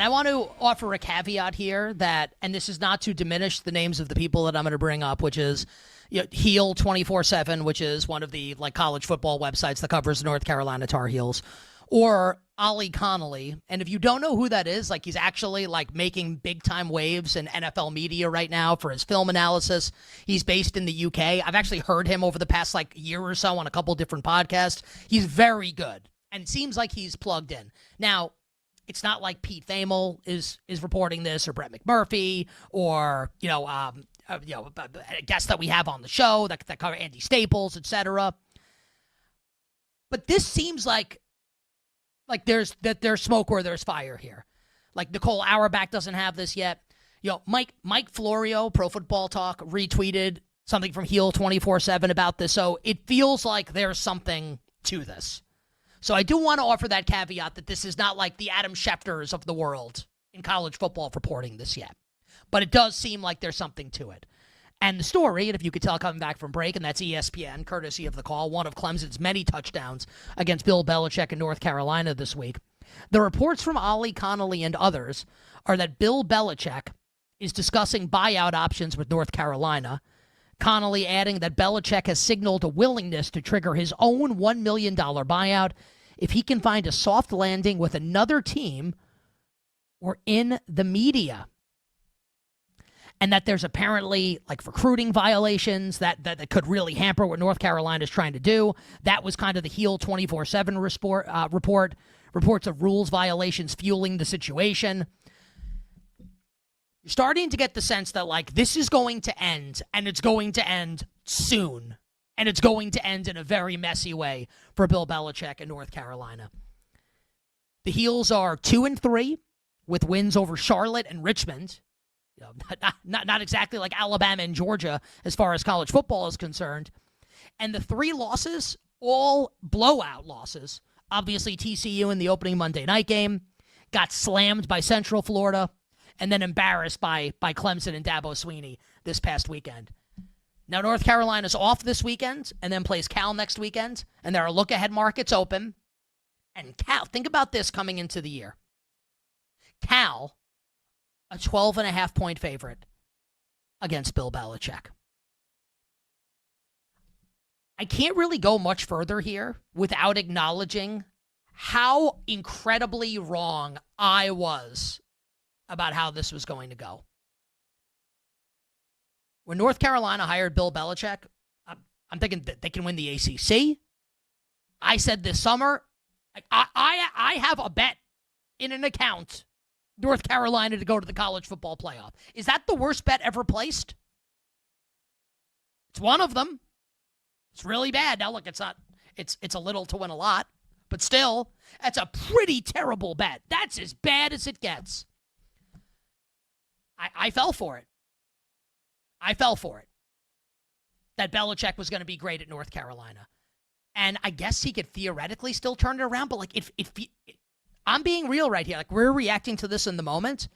I want to offer a caveat here that, and this is not to diminish the names of the people that I'm going to bring up, which is Heel 24/7, which is one of the college football websites that covers North Carolina Tar Heels, or Ollie Connolly. And if you don't know who that is, he's actually making big time waves in NFL media right now for his film analysis. He's based in the UK. I've actually heard him over the past year or so on a couple different podcasts. He's very good and seems like he's plugged in. Now, it's not like Pete Thamel is reporting this, or Brett McMurphy, or a guest that we have on the show that cover Andy Staples, etc. But this seems like there's smoke where there's fire here. Nicole Auerbach doesn't have this yet. Mike Florio, Pro Football Talk, retweeted something from Heel 24/7 about this. So it feels like there's something to this. So I do want to offer that caveat that this is not like the Adam Schefters of the world in college football reporting this yet. But it does seem like there's something to it. And the story, and if you could tell coming back from break, and that's ESPN, courtesy of The Call, one of Clemson's many touchdowns against Bill Belichick in North Carolina this week. The reports from Ollie Connolly and others are that Bill Belichick is discussing buyout options with North Carolina. Connolly adding that Belichick has signaled a willingness to trigger his own $1 million buyout if he can find a soft landing with another team or in the media. And that there's apparently recruiting violations that could really hamper what North Carolina is trying to do. That was kind of the Heel 24/7 report. Reports of rules violations fueling the situation. You're starting to get the sense that this is going to end, and it's going to end soon. And it's going to end in a very messy way for Bill Belichick and North Carolina. The Heels are 2-3 with wins over Charlotte and Richmond. Not exactly like Alabama and Georgia as far as college football is concerned. And the 3 losses, all blowout losses. Obviously, TCU in the opening Monday night game got slammed by Central Florida and then embarrassed by Clemson and Dabo Swinney this past weekend. Now, North Carolina's off this weekend and then plays Cal next weekend, and there are look-ahead markets open. And Cal, think about this coming into the year. Cal, a 12.5-point favorite against Bill Belichick. I can't really go much further here without acknowledging how incredibly wrong I was about how this was going to go. When North Carolina hired Bill Belichick, I'm thinking that they can win the ACC. I said this summer, I have a bet in an account, North Carolina to go to the college football playoff. Is that the worst bet ever placed? It's one of them. It's really bad. Now, look, it's not. It's a little to win a lot, but still, that's a pretty terrible bet. That's as bad as it gets. I fell for it. I fell for it. That Belichick was going to be great at North Carolina. And I guess he could theoretically still turn it around, but if I'm being real right here. We're reacting to this in the moment.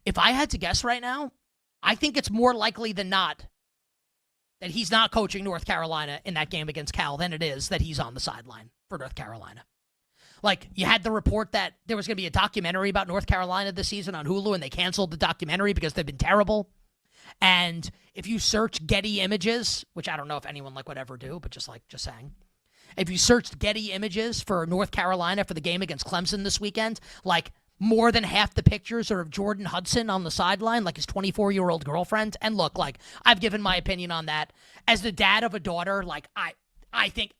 If I had to guess right now, I think it's more likely than not that he's not coaching North Carolina in that game against Cal than it is that he's on the sideline for North Carolina. You had the report that there was going to be a documentary about North Carolina this season on Hulu, and they canceled the documentary because they've been terrible. And if you search Getty Images, which I don't know if anyone would ever do, but just saying. If you searched Getty Images for North Carolina for the game against Clemson this weekend, more than half the pictures are of Jordan Hudson on the sideline, his 24-year-old girlfriend. And look, I've given my opinion on that. As the dad of a daughter, I think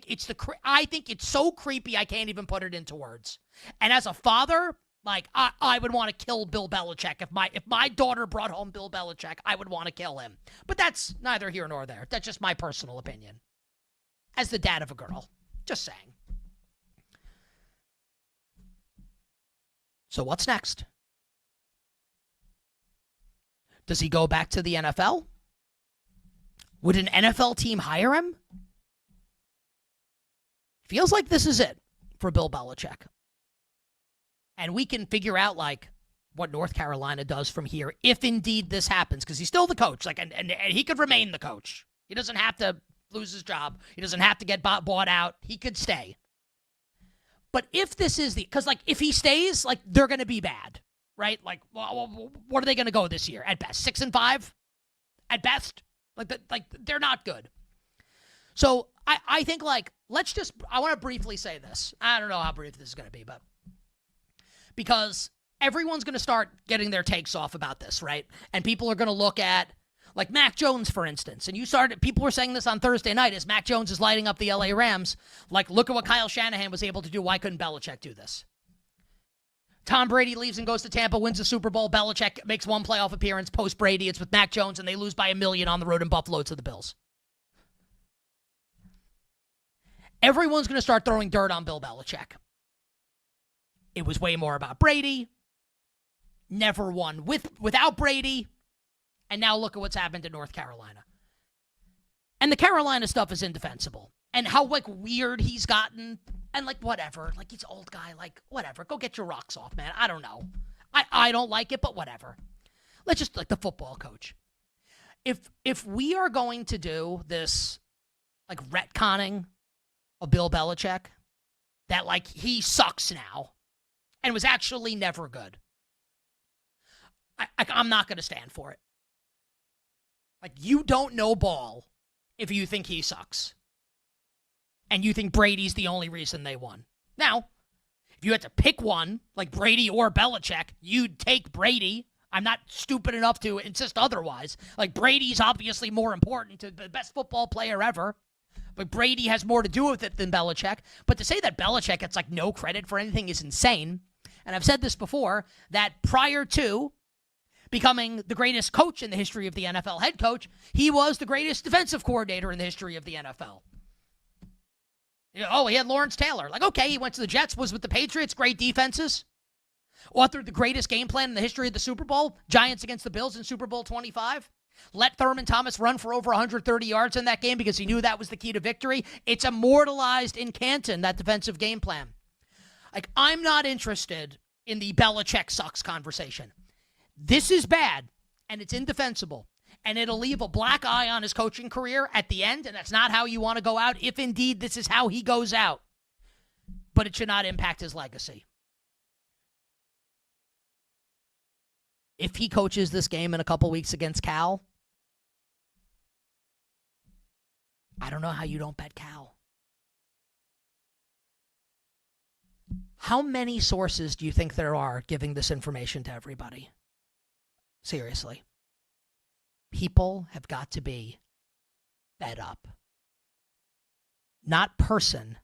it's so creepy I can't even put it into words. And as a father, I would want to kill Bill Belichick. If my daughter brought home Bill Belichick, I would want to kill him. But that's neither here nor there. That's just my personal opinion. As the dad of a girl. Just saying. So what's next? Does he go back to the NFL? Would an NFL team hire him? Feels like this is it for Bill Belichick. And we can figure out, what North Carolina does from here, if indeed this happens, because he's still the coach. And he could remain the coach. He doesn't have to lose his job. He doesn't have to get bought out. He could stay. But if this is because if he stays, they're going to be bad. right? Like, well, what are they going to go this year? At best, 6-5? At best? They're not good. So I think, like, I want to briefly say this. I don't know how brief this is going to be, but because everyone's going to start getting their takes off about this, right? And people are going to look at, like, Mac Jones, for instance. And people were saying this on Thursday night as Mac Jones is lighting up the LA Rams. Like, look at what Kyle Shanahan was able to do. Why couldn't Belichick do this? Tom Brady leaves and goes to Tampa, wins the Super Bowl. Belichick makes one playoff appearance post-Brady. It's with Mac Jones, and they lose by 1 million on the road in Buffalo to the Bills. Everyone's going to start throwing dirt on Bill Belichick. It was way more about Brady. Never won without Brady. And now look at what's happened in North Carolina. And the Carolina stuff is indefensible. And how, like, weird he's gotten. And, like, whatever. Like, he's an old guy. Like, whatever. Go get your rocks off, man. I don't know. I don't like it, but whatever. Let's just, like, the football coach. If we are going to do this, like, retconning of Bill Belichick, that, like, he sucks now and was actually never good, I'm not going to stand for it. Like, you don't know ball if you think he sucks. And you think Brady's the only reason they won. Now, if you had to pick one, like Brady or Belichick, you'd take Brady. I'm not stupid enough to insist otherwise. Like, Brady's obviously more important to the best football player ever. But Brady has more to do with it than Belichick. But to say that Belichick gets, like, no credit for anything is insane. And I've said this before, that prior to becoming the greatest coach in the history of the NFL, head coach, he was the greatest defensive coordinator in the history of the NFL. Oh, he had Lawrence Taylor. Like, okay, he went to the Jets, was with the Patriots, great defenses. Authored the greatest game plan in the history of the Super Bowl, Giants against the Bills in Super Bowl 25. Let Thurman Thomas run for over 130 yards in that game because he knew that was the key to victory. It's immortalized in Canton, that defensive game plan. Like, I'm not interested in the Belichick sucks conversation. This is bad, and it's indefensible. And it'll leave a black eye on his coaching career at the end, and that's not how you want to go out, if indeed this is how he goes out. But it should not impact his legacy. If he coaches this game in a couple weeks against Cal, I don't know how you don't bet Cal. How many sources do you think there are giving this information to everybody? Seriously. People have got to be fed up. Not person,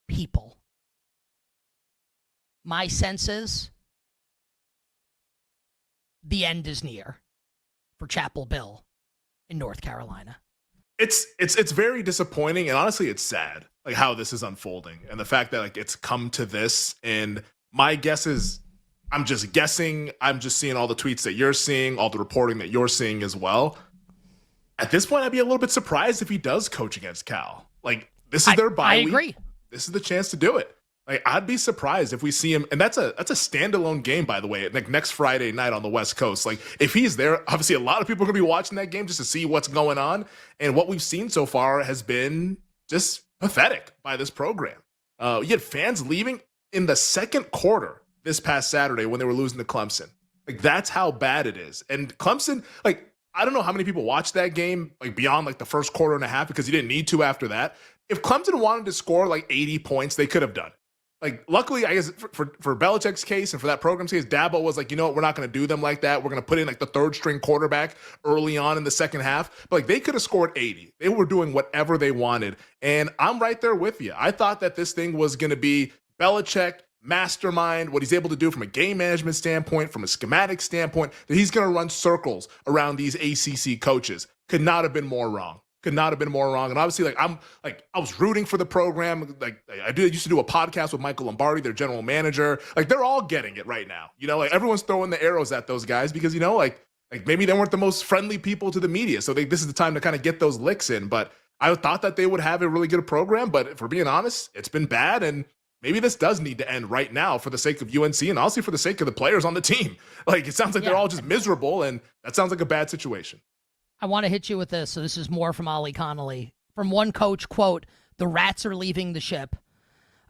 people. My sense is the end is near for Chapel Bill in North Carolina. It's very disappointing, and honestly it's sad, like, how this is unfolding and the fact that, like, it's come to this. And my guess is, I'm just guessing, I'm just seeing all the tweets that you're seeing, all the reporting that you're seeing as well. At this point, I'd be a little bit surprised if he does coach against Cal. Like, this is their bye week. I agree. This is the chance to do it. Like, I'd be surprised if we see him, and that's a standalone game, by the way, like next Friday night on the West Coast. Like, if he's there, obviously a lot of people are going to be watching that game just to see what's going on. And what we've seen so far has been just pathetic by this program. You had fans leaving in the second quarter this past Saturday when they were losing to Clemson. Like, that's how bad it is. And Clemson, like, I don't know how many people watched that game, like, beyond, like, the first quarter and a half, because you didn't need to after that. If Clemson wanted to score, like, 80 points, they could have done. Like, luckily, I guess, for Belichick's case and for that program's case, Dabo was like, you know what, we're not going to do them like that. We're going to put in, like, the third-string quarterback early on in the second half. But, like, they could have scored 80. They were doing whatever they wanted. And I'm right there with you. I thought that this thing was going to be Belichick, mastermind, what he's able to do from a game management standpoint, from a schematic standpoint, that he's going to run circles around these ACC coaches. Could not have been more wrong. Could not have been more wrong. And obviously, I was rooting for the program. Like, I used to do a podcast with Michael Lombardi, their general manager. Like, they're all getting it right now. You know, like, everyone's throwing the arrows at those guys because, you know, like maybe they weren't the most friendly people to the media. So this is the time to kind of get those licks in. But I thought that they would have a really good program. But if we're being honest, it's been bad. And maybe this does need to end right now for the sake of UNC and also for the sake of the players on the team. Like, it sounds like they're all just miserable, and that sounds like a bad situation. I want to hit you with this. So this is more from Ollie Connolly. From one coach, quote, "The rats are leaving the ship."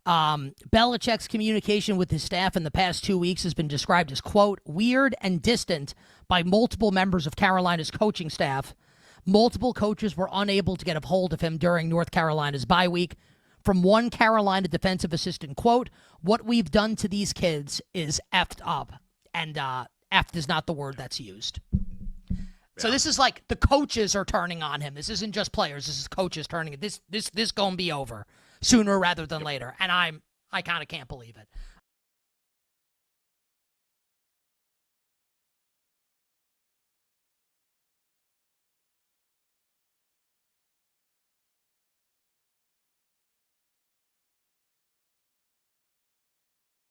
Belichick's communication with his staff in the past 2 weeks has been described as, quote, weird and distant by multiple members of Carolina's coaching staff. Multiple coaches were unable to get a hold of him during North Carolina's bye week. From one Carolina defensive assistant, quote, what we've done to these kids is effed up. And effed is not the word that's used. So this is like the coaches are turning on him. This isn't just players. This is coaches turning it. This gonna be over sooner rather than later. And I kind of can't believe it.